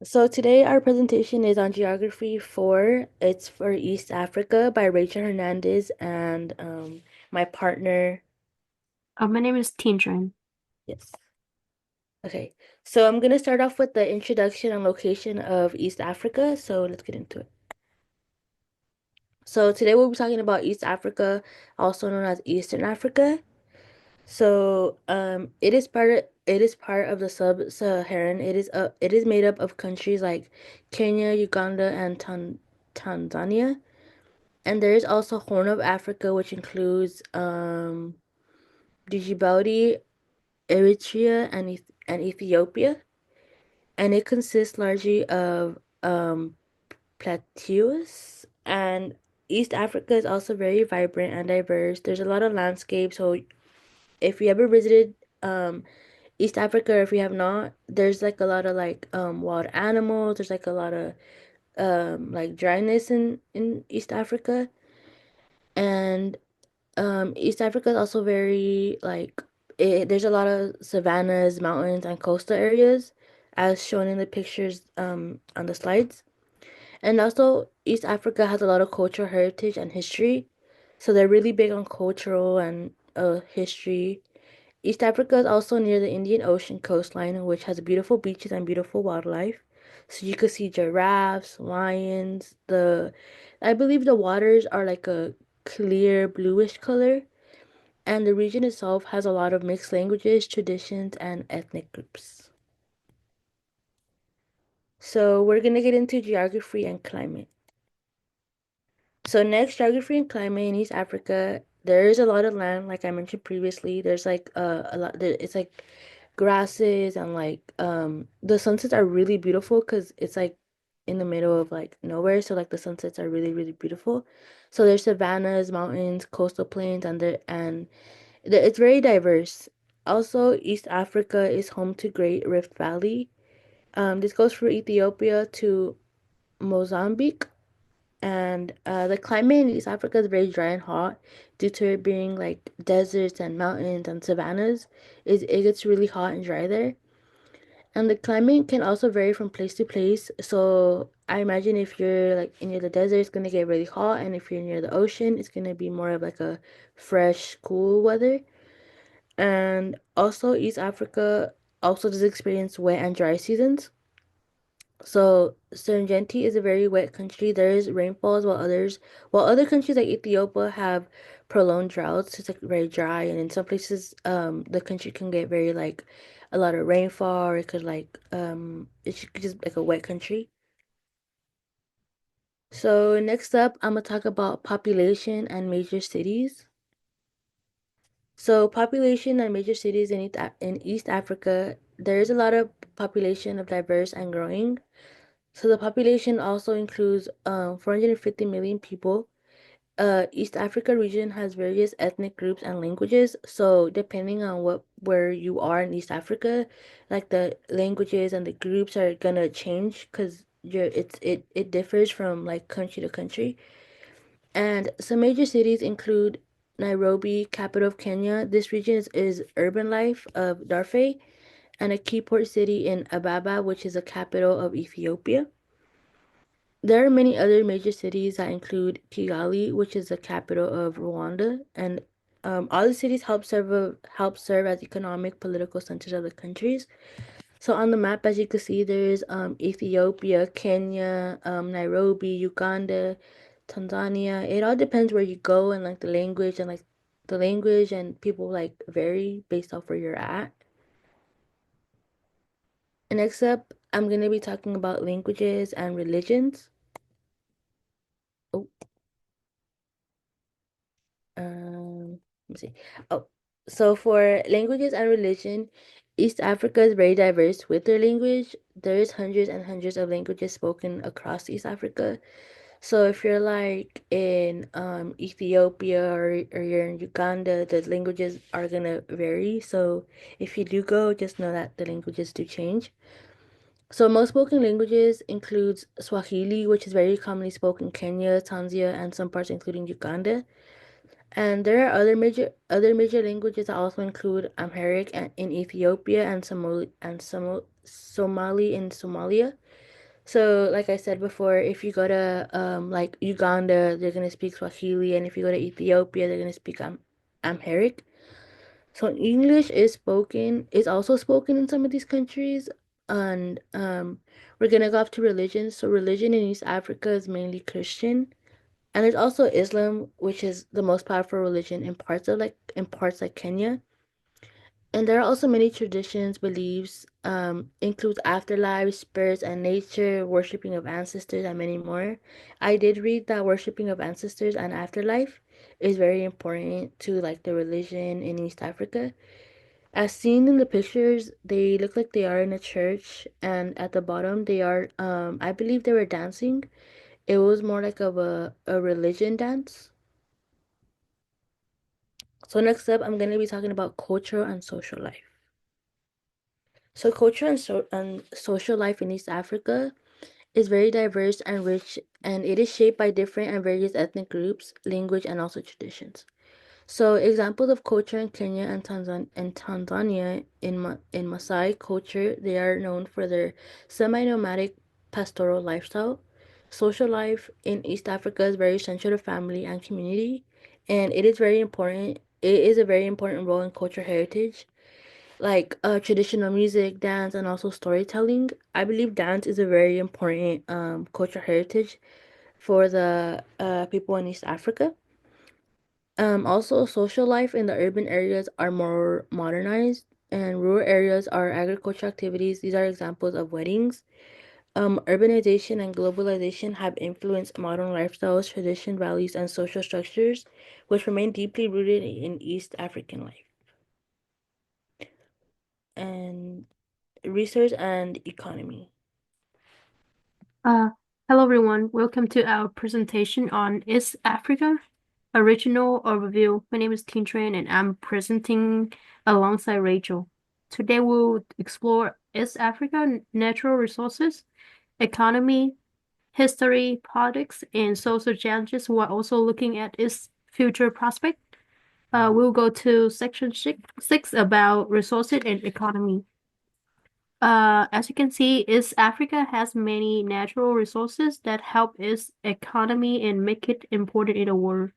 So today our presentation is on Geography 4. It's for East Africa by Rachel Hernandez and my partner. My name is Tien. Yes. Okay. So I'm gonna start off with the introduction and location of East Africa. So let's get into it. So today we'll be talking about East Africa, also known as Eastern Africa. So it is part of the sub-Saharan. It is made up of countries like Kenya, Uganda, and Tanzania. And there is also Horn of Africa, which includes Djibouti, Eritrea, and Ethiopia. And it consists largely of plateaus. And East Africa is also very vibrant and diverse. There's a lot of landscape. So if you ever visited um, East Africa, or if you have not, there's like a lot of like wild animals. There's like a lot of like dryness in East Africa. And East Africa is also very like there's a lot of savannas, mountains, and coastal areas, as shown in the pictures on the slides. And also, East Africa has a lot of cultural heritage and history, so they're really big on cultural and history. East Africa is also near the Indian Ocean coastline, which has beautiful beaches and beautiful wildlife. So you could see giraffes, lions. I believe the waters are like a clear bluish color, and the region itself has a lot of mixed languages, traditions, and ethnic groups. So we're gonna get into geography and climate. So next, geography and climate in East Africa. There is a lot of land, like I mentioned previously. There's like a lot. It's like grasses and like the sunsets are really beautiful because it's like in the middle of like nowhere. So like the sunsets are really really beautiful. So there's savannas, mountains, coastal plains, it's very diverse. Also, East Africa is home to Great Rift Valley. This goes from Ethiopia to Mozambique. And the climate in East Africa is very dry and hot due to it being like deserts and mountains and savannas. It gets really hot and dry there. And the climate can also vary from place to place. So I imagine if you're like near the desert, it's gonna get really hot, and if you're near the ocean, it's gonna be more of like a fresh, cool weather. And also East Africa also does experience wet and dry seasons. So Serengeti is a very wet country. There is rainfalls while other countries like Ethiopia have prolonged droughts. It's like very dry, and in some places, the country can get very like a lot of rainfall, or it could like it's just like a wet country. So next up, I'm gonna talk about population and major cities. So population and major cities in East Africa, there is a lot of population of diverse and growing. So the population also includes 450 million people. East Africa region has various ethnic groups and languages. So depending on where you are in East Africa, like the languages and the groups are gonna change because it differs from like country to country. And some major cities include Nairobi, capital of Kenya. This region is urban life of Darfur, and a key port city in Ababa, which is the capital of Ethiopia. There are many other major cities that include Kigali, which is the capital of Rwanda, and all the cities help serve as economic, political centers of the countries. So on the map, as you can see, there's Ethiopia, Kenya, Nairobi, Uganda, Tanzania. It all depends where you go and like the language and people like vary based off where you're at. And next up, I'm gonna be talking about languages and religions. Oh, let me see. Oh, so for languages and religion, East Africa is very diverse with their language. There is hundreds and hundreds of languages spoken across East Africa. So if you're like in Ethiopia or you're in Uganda, the languages are gonna vary. So if you do go, just know that the languages do change. So most spoken languages includes Swahili, which is very commonly spoken in Kenya, Tanzania, and some parts including Uganda. And there are other major languages that also include Amharic in Ethiopia and Somali in Somalia. So, like I said before, if you go to like Uganda, they're gonna speak Swahili, and if you go to Ethiopia, they're gonna speak Amharic. So English is also spoken in some of these countries, and we're gonna go up to religion. So religion in East Africa is mainly Christian, and there's also Islam, which is the most powerful religion in parts like Kenya. And there are also many traditions, beliefs, includes afterlife, spirits, and nature, worshiping of ancestors, and many more. I did read that worshiping of ancestors and afterlife is very important to like the religion in East Africa. As seen in the pictures, they look like they are in a church, and at the bottom they are, I believe they were dancing. It was more like of a religion dance. So next up, I'm gonna be talking about cultural and social life. So culture and social life in East Africa is very diverse and rich, and it is shaped by different and various ethnic groups, language, and also traditions. So examples of culture in Kenya and Tanzania in Maasai culture, they are known for their semi-nomadic pastoral lifestyle. Social life in East Africa is very central to family and community, and it is very important. It is a very important role in cultural heritage like traditional music, dance, and also storytelling. I believe dance is a very important cultural heritage for the people in East Africa. Also, social life in the urban areas are more modernized, and rural areas are agricultural activities. These are examples of weddings. Urbanization and globalization have influenced modern lifestyles, tradition, values, and social structures, which remain deeply rooted in East African life. And research and economy. Uh, Hello everyone. Welcome to our presentation on East Africa, a regional overview. My name is Tin Tran and I'm presenting alongside Rachel. Today we'll explore East Africa natural resources, economy, history, politics, and social challenges while also looking at its future prospect. We'll go to section six about resources and economy. As you can see, East Africa has many natural resources that help its economy and make it important in the world.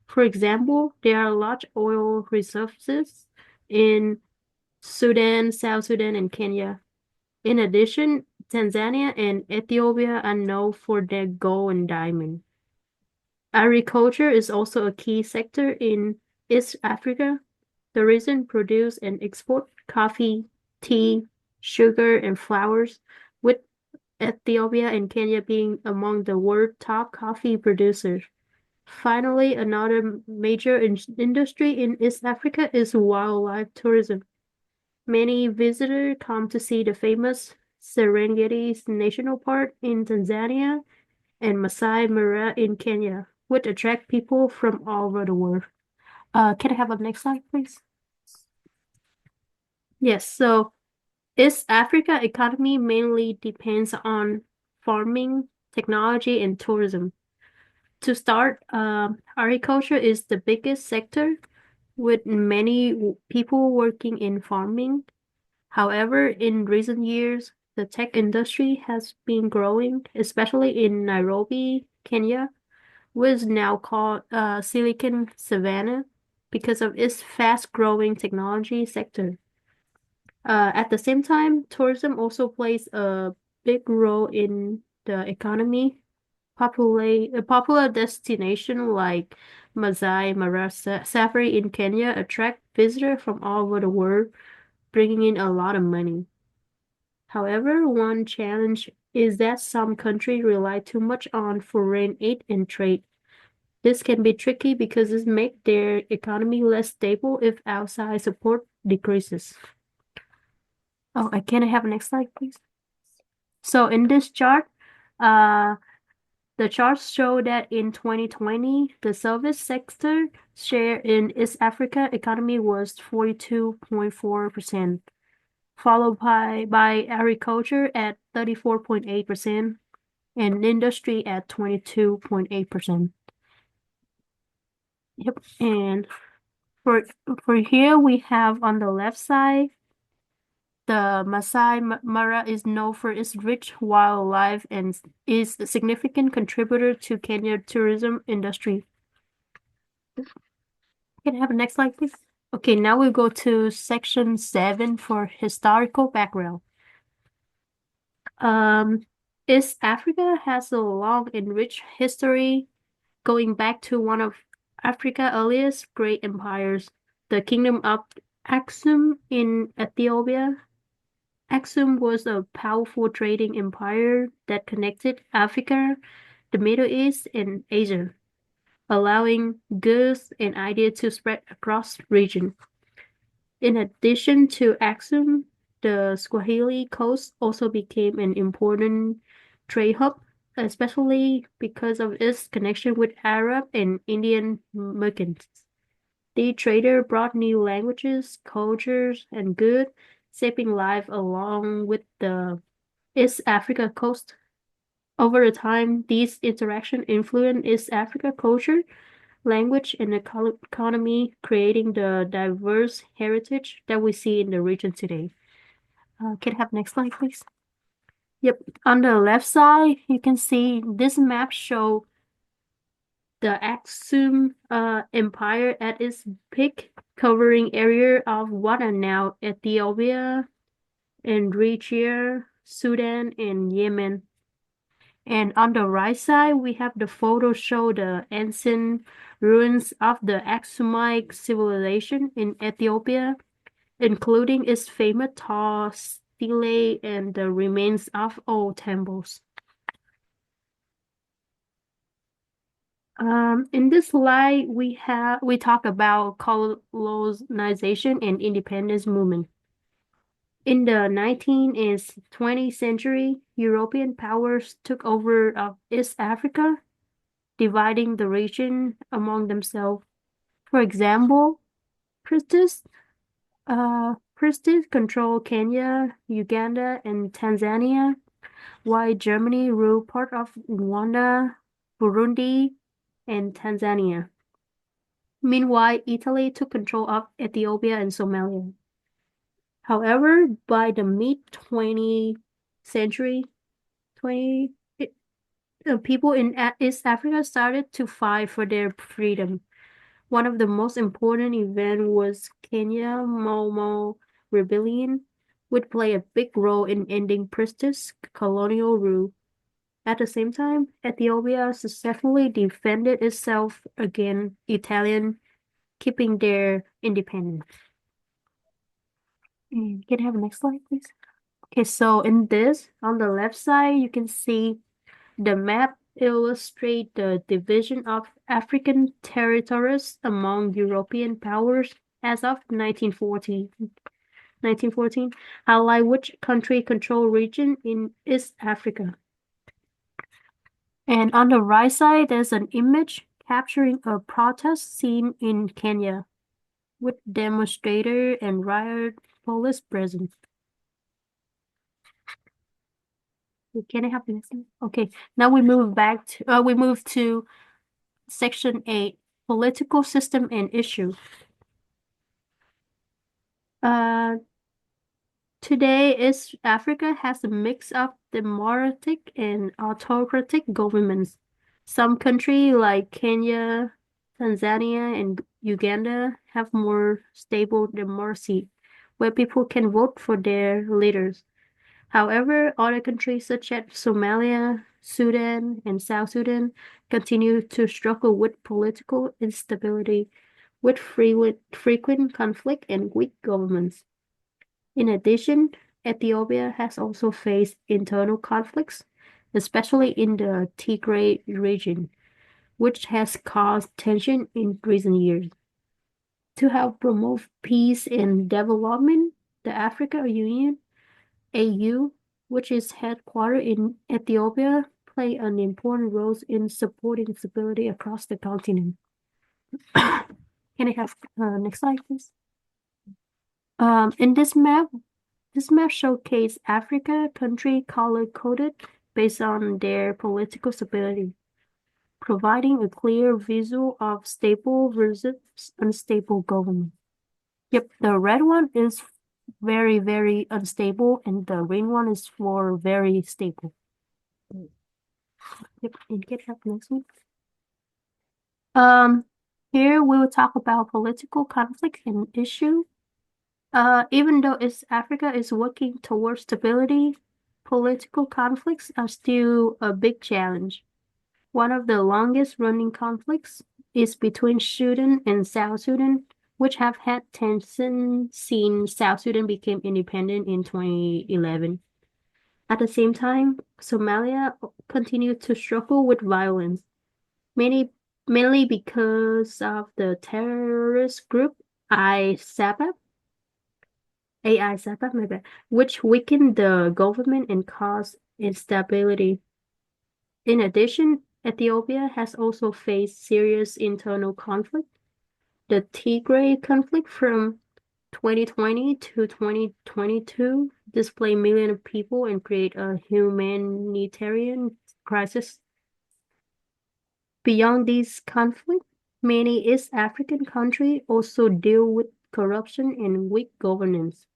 For example, there are large oil resources in Sudan, South Sudan, and Kenya. In addition, Tanzania and Ethiopia are known for their gold and diamond. Agriculture is also a key sector in East Africa. The region produce and export coffee, tea, sugar, and flowers, with Ethiopia and Kenya being among the world top coffee producers. Finally, another major industry in East Africa is wildlife tourism. Many visitors come to see the famous Serengeti National Park in Tanzania and Masai Mara in Kenya, which attract people from all over the world. Can I have a next slide, please? Yes, so East Africa economy mainly depends on farming, technology, and tourism. To start, agriculture is the biggest sector with many people working in farming. However, in recent years, the tech industry has been growing, especially in Nairobi, Kenya, which is now called Silicon Savannah because of its fast-growing technology sector. At the same time, tourism also plays a big role in the economy. A popular destination like Masai Mara Safari in Kenya attract visitors from all over the world, bringing in a lot of money. However, one challenge is that some countries rely too much on foreign aid and trade. This can be tricky because it makes their economy less stable if outside support decreases. Oh, I can have next slide, please. So in this chart, uh, the charts show that in 2020, the service sector share in East Africa economy was 42.4%, followed by agriculture at 34.8% and industry at 22.8%. Yep, and for here we have on the left side The Masai Mara is known for its rich wildlife and is a significant contributor to Kenya tourism industry. Can I have the next slide, please? Okay, now we go to section 7 for historical background. East Africa has a long and rich history going back to one of Africa's earliest great empires, the Kingdom of Aksum in Ethiopia. Aksum was a powerful trading empire that connected Africa, the Middle East, and Asia, allowing goods and ideas to spread across the region. In addition to Aksum, the Swahili coast also became an important trade hub, especially because of its connection with Arab and Indian merchants. The trader brought new languages, cultures, and goods, shaping life along with the East Africa coast. Over the time, these interactions influenced East Africa culture, language, and economy, creating the diverse heritage that we see in the region today. Can I have next slide, please? Yep. On the left side, you can see this map show the Aksum Empire at its peak, covering area of what are now Ethiopia, Eritrea, Sudan, and Yemen. And on the right side, we have the photo show the ancient ruins of the Aksumite civilization in Ethiopia, including its famous tall stele and the remains of old temples. In this slide, we talk about colonization and independence movement. In the 19th and 20th century, European powers took over of East Africa, dividing the region among themselves. For example, Prestige controlled Kenya, Uganda, and Tanzania, while Germany ruled part of Rwanda, Burundi, and Tanzania. Meanwhile, Italy took control of Ethiopia and Somalia. However, by the mid-20th century, 20, people in East Africa started to fight for their freedom. One of the most important events was Kenya Mau Rebellion, which played a big role in ending British colonial rule. At the same time, Ethiopia successfully defended itself against Italian, keeping their independence. Can I have the next slide, please? Okay, so in this, on the left side, you can see the map illustrate the division of African territories among European powers as of 1914, highlight which country control region in East Africa. And on the right side, there's an image capturing a protest scene in Kenya with demonstrator and riot police present. Can I have the next one? Okay, now we move to section 8, political system and issue. Today, East Africa has a mix of democratic and autocratic governments. Some countries like Kenya, Tanzania, and Uganda have more stable democracy, where people can vote for their leaders. However, other countries such as Somalia, Sudan, and South Sudan continue to struggle with political instability, with frequent conflict and weak governments. In addition, Ethiopia has also faced internal conflicts, especially in the Tigray region, which has caused tension in recent years. To help promote peace and development, the Africa Union AU, which is headquartered in Ethiopia, play an important role in supporting stability across the continent. Can I have next slide, please? In this map showcases Africa country color-coded based on their political stability, providing a clear visual of stable versus unstable government. Yep, the red one is very, very unstable, and the green one is for very stable. Mm. Yep, and get up next one. Um, Here we will talk about political conflict and issue. Even though East Africa is working towards stability, political conflicts are still a big challenge. One of the longest running conflicts is between Sudan and South Sudan, which have had tension since South Sudan became independent in 2011. At the same time, Somalia continued to struggle with violence, many mainly because of the terrorist group ISAPA, AISAPA, my bad, which weakened the government and caused instability. In addition, Ethiopia has also faced serious internal conflict. The Tigray conflict from 2020 to 2022 displaced millions of people and create a humanitarian crisis. Beyond these conflicts, many East African countries also deal with corruption and weak governance.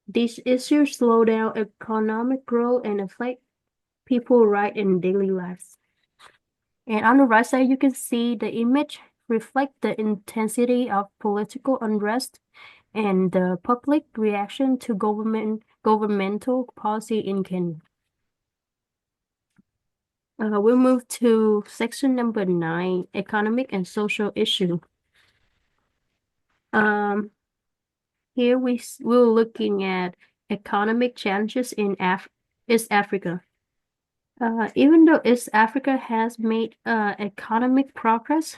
These issues slow down economic growth and affect people's rights and daily lives. And on the right side, you can see the image reflect the intensity of political unrest and the public reaction to governmental policy in Kenya. We'll move to section number 9, economic and social issue. Um, Here we're looking at economic challenges in East Africa. Even though East Africa has made economic progress,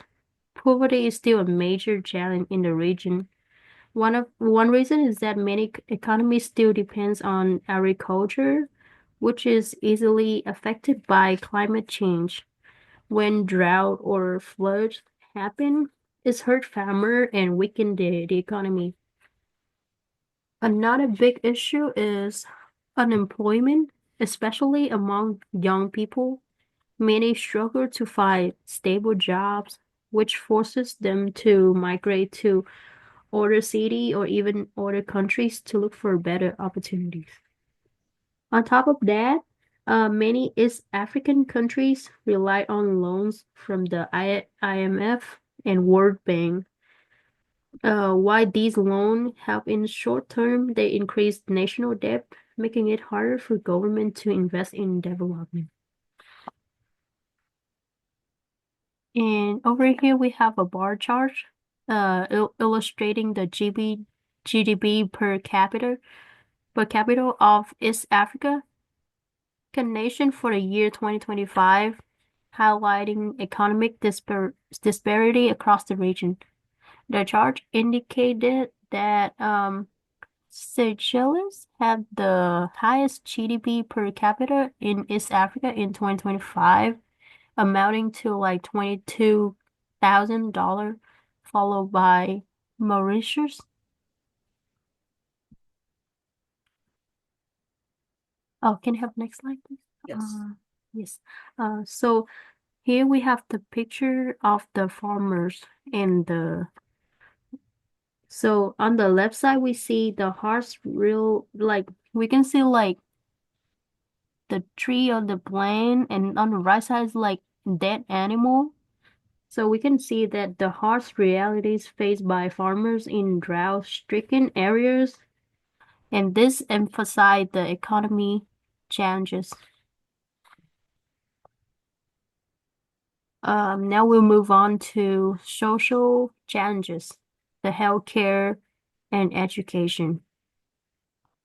poverty is still a major challenge in the region. One reason is that many economies still depends on agriculture, which is easily affected by climate change. When drought or floods happen, it's hurt farmer and weaken the economy. Another big issue is unemployment, especially among young people. Many struggle to find stable jobs, which forces them to migrate to other city or even other countries to look for better opportunities. On top of that, many East African countries rely on loans from the IMF and World Bank. While these loans help in short term, they increase national debt, making it harder for government to invest in development. And over here we have a bar chart, illustrating the GDP per capita of East Africa nation for the year 2025, highlighting economic disparity across the region. The chart indicated that Seychelles had the highest GDP per capita in East Africa in 2025, amounting to like $22,000, followed by Mauritius. Oh, can you have next slide, please? Yes. Yes. So here we have the picture of the farmers and so on the left side we see the horse real like we can see like the tree on the plant, and on the right side is like dead animal. So we can see that the harsh realities faced by farmers in drought-stricken areas, and this emphasize the economy challenges. Now we'll move on to social challenges, the healthcare and education.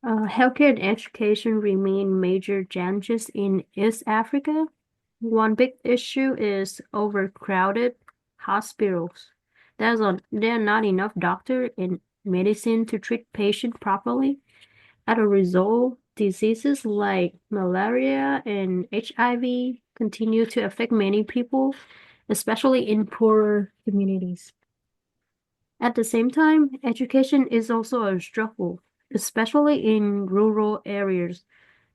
Healthcare and education remain major challenges in East Africa. One big issue is overcrowded hospitals. There are not enough doctor and medicine to treat patients properly. As a result, diseases like malaria and HIV continue to affect many people, especially in poorer communities. At the same time, education is also a struggle, especially in rural areas.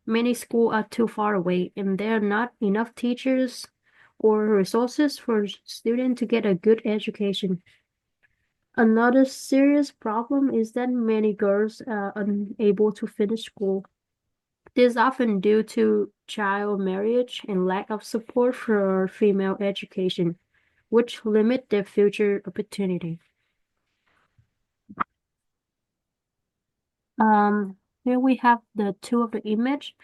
Many schools are too far away, and there are not enough teachers or resources for students to get a good education. Another serious problem is that many girls are unable to finish school. This is often due to child marriage and lack of support for female education, which limit their future opportunity. Here we have the two of the image.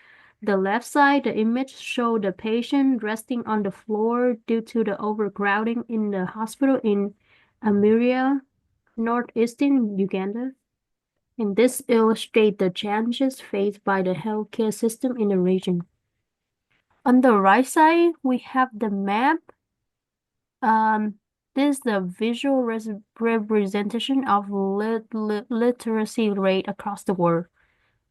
The left side, the image show the patient resting on the floor due to the overcrowding in the hospital in Amiria, northeastern Uganda. And this illustrates the challenges faced by the healthcare system in the region. On the right side, we have the map. Um, this is the visual representation of literacy rate across the world,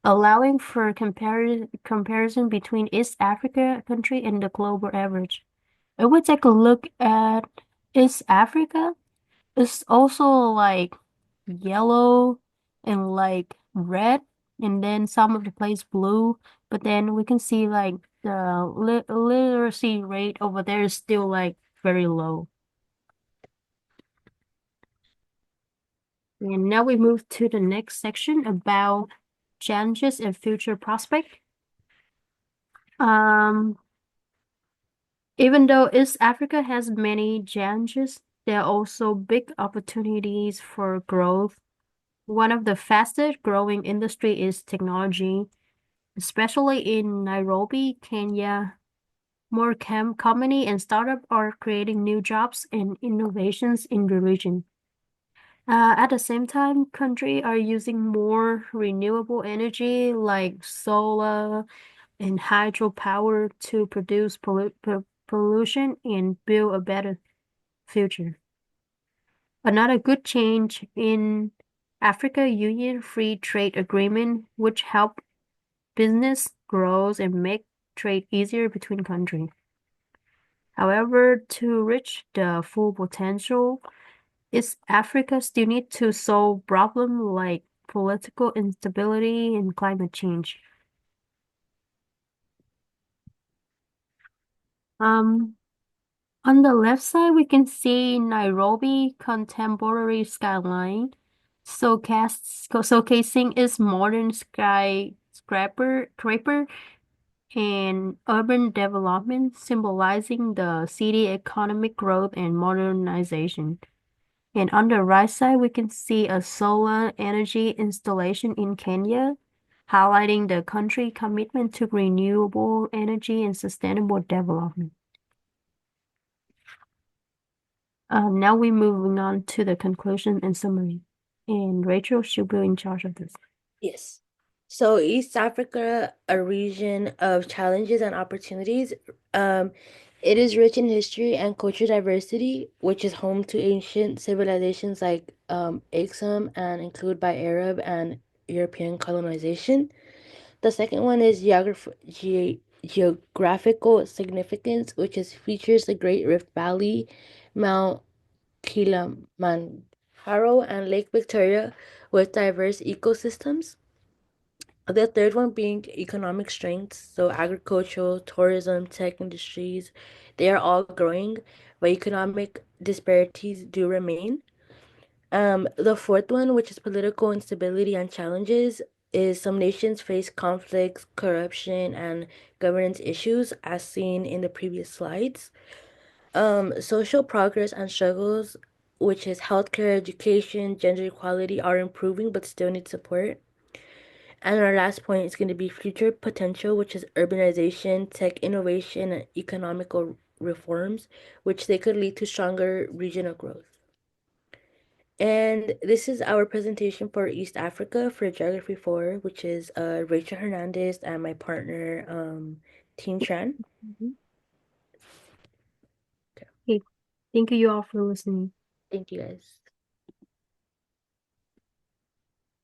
allowing for comparison between East Africa country and the global average. If we take a look at East Africa, it's also like yellow and like red, and then some of the place blue, but then we can see like the literacy rate over there is still like very low. And now we move to the next section about challenges and future prospect. Um, Even though East Africa has many challenges, there are also big opportunities for growth. One of the fastest growing industry is technology, especially in Nairobi, Kenya. More company and startup are creating new jobs and innovations in the region. At the same time, country are using more renewable energy like solar and hydropower to produce pollution and build a better future. Another good change in Africa Union Free Trade Agreement, which help business grows and make trade easier between countries. However, to reach the full potential, is Africa still need to solve problems like political instability and climate change. Um, On the left side, we can see Nairobi contemporary skyline, showcasing its modern skyscraper and urban development, symbolizing the city economic growth and modernization. And on the right side, we can see a solar energy installation in Kenya, highlighting the country commitment to renewable energy and sustainable development. Now we're moving on to the conclusion and summary. And Rachel should be in charge of this. Yes. So East Africa, a region of challenges and opportunities, um, it is rich in history and cultural diversity, which is home to ancient civilizations like Aksum and included by Arab and European colonization. The second one is geographical significance, which is features the Great Rift Valley, Mount Kilimanjaro, and Lake Victoria with diverse ecosystems. The third one being economic strengths, so agricultural, tourism, tech industries, they are all growing, but economic disparities do remain. The fourth one, which is political instability and challenges, is some nations face conflicts, corruption, and governance issues, as seen in the previous slides. Social progress and struggles, which is healthcare, education, gender equality, are improving but still need support. And our last point is going to be future potential, which is urbanization, tech innovation, and economical reforms, which they could lead to stronger regional growth. And this is our presentation for East Africa for Geography 4, which is Rachel Hernandez and my partner, Teen Tran. Mhm. Okay. Okay. Thank you all for listening. Thank you guys.